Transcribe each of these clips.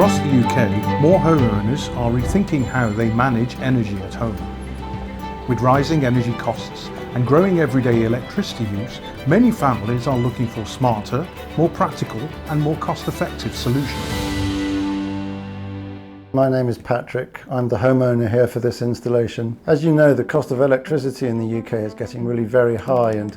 Across the UK, more homeowners are rethinking how they manage energy at home. With rising energy costs and growing everyday electricity use, many families are looking for smarter, more practical and more cost-effective solutions. My name is Patrick. I'm the homeowner here for this installation. As you know, the cost of electricity in the UK is getting really very high, and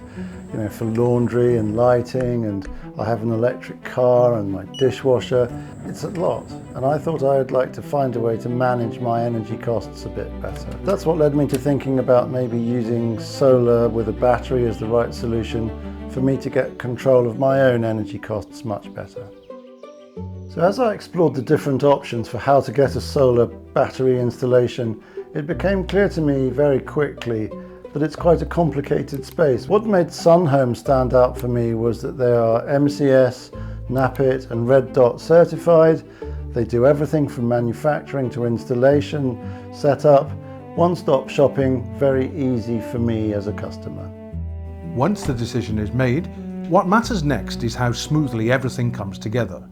for laundry and lighting, and I have an electric car and my dishwasher. It's a lot, and I thought I'd like to find a way to manage my energy costs a bit better. That's what led me to thinking about maybe using solar with a battery as the right solution for me to get control of my own energy costs much better. So as I explored the different options for how to get a solar battery installation, it became clear to me very quickly that it's quite a complicated space. What made Sunhome stand out for me was that they are MCS, NAPIT and Red Dot certified. They do everything from manufacturing to installation, setup, one-stop shopping, very easy for me as a customer. Once the decision is made, what matters next is how smoothly everything comes together,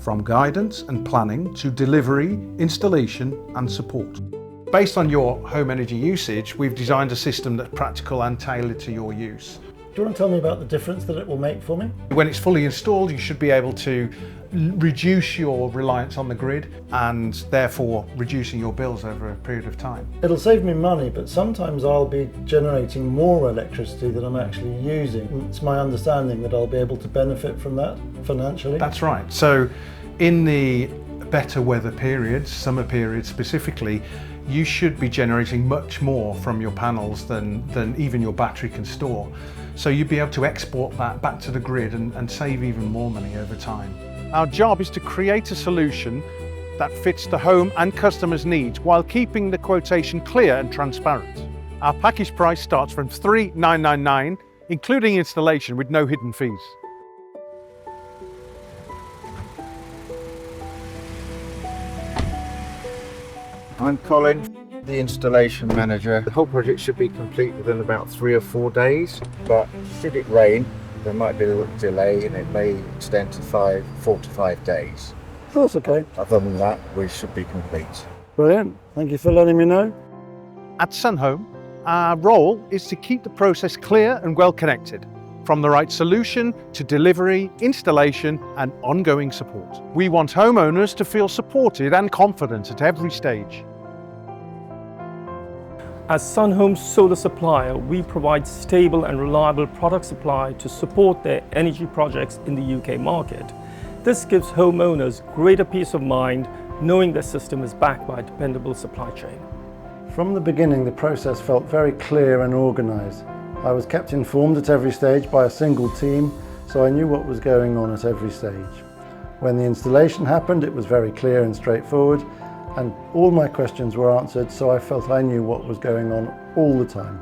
from guidance and planning to delivery, installation and support. Based on your home energy usage, we've designed a system that's practical and tailored to your use. Do you want to tell me about the difference that it will make for me? When it's fully installed, you should be able to reduce your reliance on the grid and therefore reducing your bills over a period of time. It'll save me money, but sometimes I'll be generating more electricity than I'm actually using. It's my understanding that I'll be able to benefit from that financially. That's right. So in the better weather periods, summer periods specifically, you should be generating much more from your panels than even your battery can store. So you'd be able to export that back to the grid and save even more money over time. Our job is to create a solution that fits the home and customers' needs while keeping the quotation clear and transparent. Our package price starts from $3,999, including installation with no hidden fees. I'm Colin, the installation manager. The whole project should be complete within about 3 or 4 days, but should it rain, there might be a little delay and it may extend to 4 to 5 days. That's okay. Other than that, we should be complete. Brilliant. Thank you for letting me know. At Sunhome, our role is to keep the process clear and well connected, from the right solution to delivery, installation and ongoing support. We want homeowners to feel supported and confident at every stage. As Sunhome's solar supplier, we provide stable and reliable product supply to support their energy projects in the UK market. This gives homeowners greater peace of mind knowing their system is backed by a dependable supply chain. From the beginning, the process felt very clear and organised. I was kept informed at every stage by a single team, so I knew what was going on at every stage. When the installation happened, it was very clear and straightforward, and all my questions were answered, so I felt I knew what was going on all the time.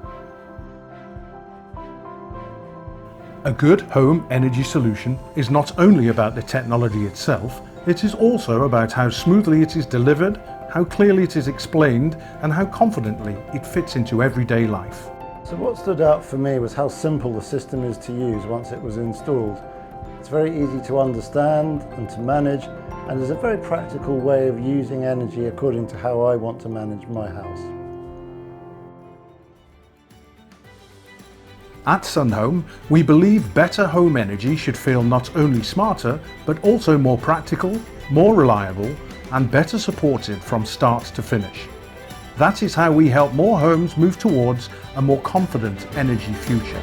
A good home energy solution is not only about the technology itself, it is also about how smoothly it is delivered, how clearly it is explained, and how confidently it fits into everyday life. So what stood out for me was how simple the system is to use once it was installed. It's very easy to understand and to manage, and is a very practical way of using energy according to how I want to manage my house. At Sunhome, we believe better home energy should feel not only smarter, but also more practical, more reliable, and better supported from start to finish. That is how we help more homes move towards a more confident energy future.